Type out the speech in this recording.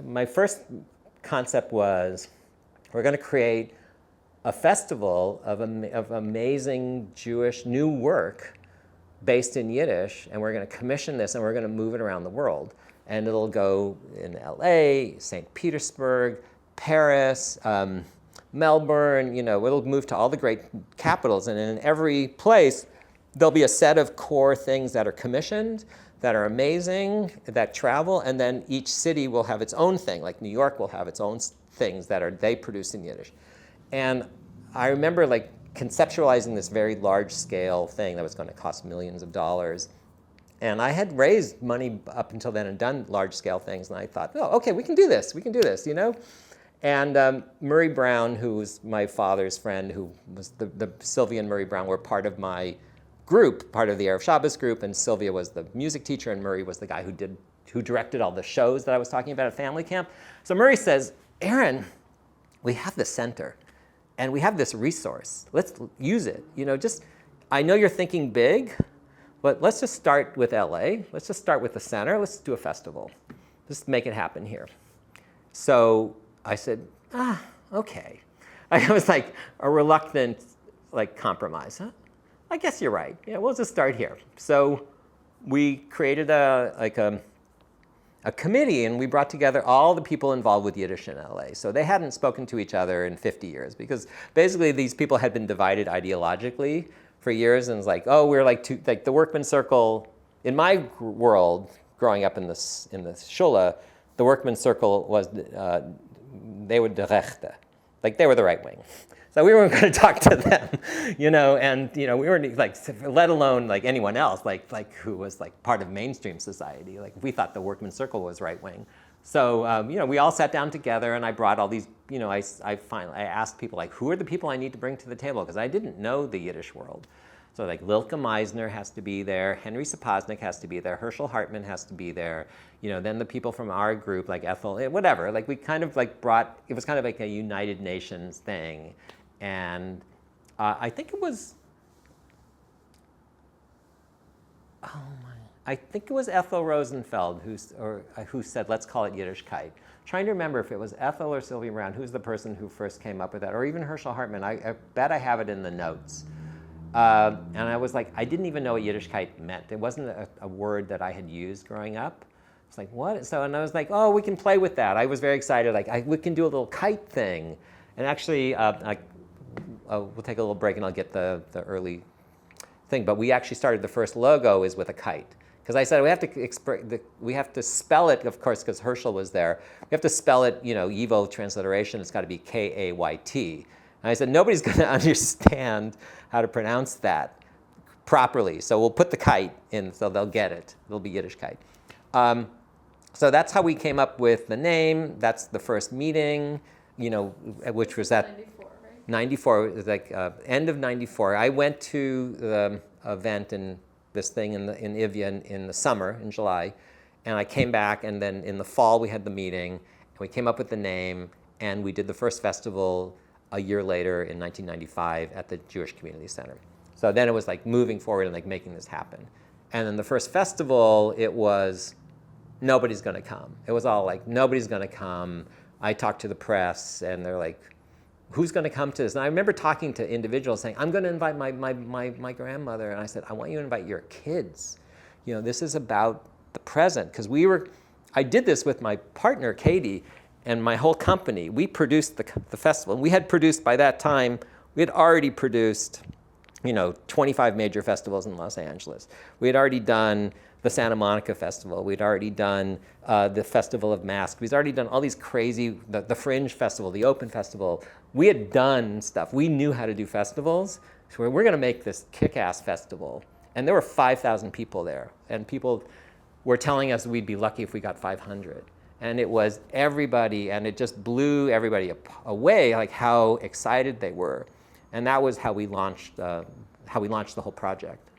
my first concept was we're going to create a festival of amazing Jewish new work based in Yiddish, and we're going to commission this and we're going to move it around the world. And it'll go in LA, St. Petersburg, Paris, Melbourne, it'll move to all the great capitals. And in every place, there'll be a set of core things that are commissioned, that are amazing, that travel, and then each city will have its own thing. Like New York will have its own things that they produce in Yiddish. And I remember conceptualizing this very large scale thing that was going to cost millions of dollars. And I had raised money up until then and done large scale things. And I thought, oh, okay, we can do this, And Murray Brown, who was my father's friend, who was the Sylvia and Murray Brown were part of my group, part of the Erev Shabbos group. And Sylvia was the music teacher and Murray was the guy who directed all the shows that I was talking about at family camp. So Murray says, Aaron, we have the center. And we have this resource. Let's use it. I know you're thinking big, but let's just start with LA. Let's just start with the center. Let's do a festival. Just make it happen here. So I said, okay. I was like a reluctant compromise. Huh? I guess you're right. Yeah, we'll just start here. So we created a committee, and we brought together all the people involved with Yiddish in LA. So they hadn't spoken to each other in 50 years because basically these people had been divided ideologically for years, and it's like, oh, we're the workman circle. In my world, growing up in the shula, the workman circle was they were de rechte, they were the right wing. So we weren't going to talk to them, and we weren't let alone anyone else, who was part of mainstream society. We thought the workman circle was right wing. So we all sat down together, and I brought all these. I asked people who are the people I need to bring to the table because I didn't know the Yiddish world. So Lilka Meisner has to be there, Henry Sapoznik has to be there, Herschel Hartman has to be there. Then the people from our group Ethel, whatever. We kind of brought. It was kind of a United Nations thing. And I think it was, I think it was Ethel Rosenfeld who said, let's call it Yiddishkayt. Trying to remember if it was Ethel or Sylvia Brown, who's the person who first came up with that, or even Herschel Hartman. I bet I have it in the notes. And I was I didn't even know what Yiddishkayt meant. It wasn't a word that I had used growing up. It's what? So, and I was oh, we can play with that. I was very excited. We can do a little kite thing. And actually, we'll take a little break and I'll get the early thing. But we actually started the first logo is with a kite. Because I said we have to spell it, of course, because Herschel was there. We have to spell it, Evo transliteration. It's got to be K-A-Y-T. And I said, nobody's going to understand how to pronounce that properly. So we'll put the kite in so they'll get it. It'll be Yiddishkayt. So that's how we came up with the name. That's the first meeting, which was at 94, it was end of 94. I went to the event this thing in Ivya in the summer, in July, and I came back, and then in the fall we had the meeting, and we came up with the name, and we did the first festival a year later in 1995 at the Jewish Community Center. So then it was moving forward and making this happen. And then the first festival, it was nobody's going to come. It was all nobody's going to come. I talked to the press, and they're who's going to come to this? And I remember talking to individuals saying, I'm going to invite my grandmother. And I said, I want you to invite your kids. This is about the present. Because I did this with my partner, Katie, and my whole company. We produced the festival. And we had produced, by that time, we had already produced, 25 major festivals in Los Angeles. We had already done the Santa Monica Festival. We'd already done the Festival of Masks. We'd already done all these crazy, the Fringe Festival, the Open Festival. We had done stuff. We knew how to do festivals. So we're going to make this kick-ass festival. And there were 5,000 people there. And people were telling us we'd be lucky if we got 500. And it was everybody, and it just blew everybody away, how excited they were. And that was how we launched the whole project.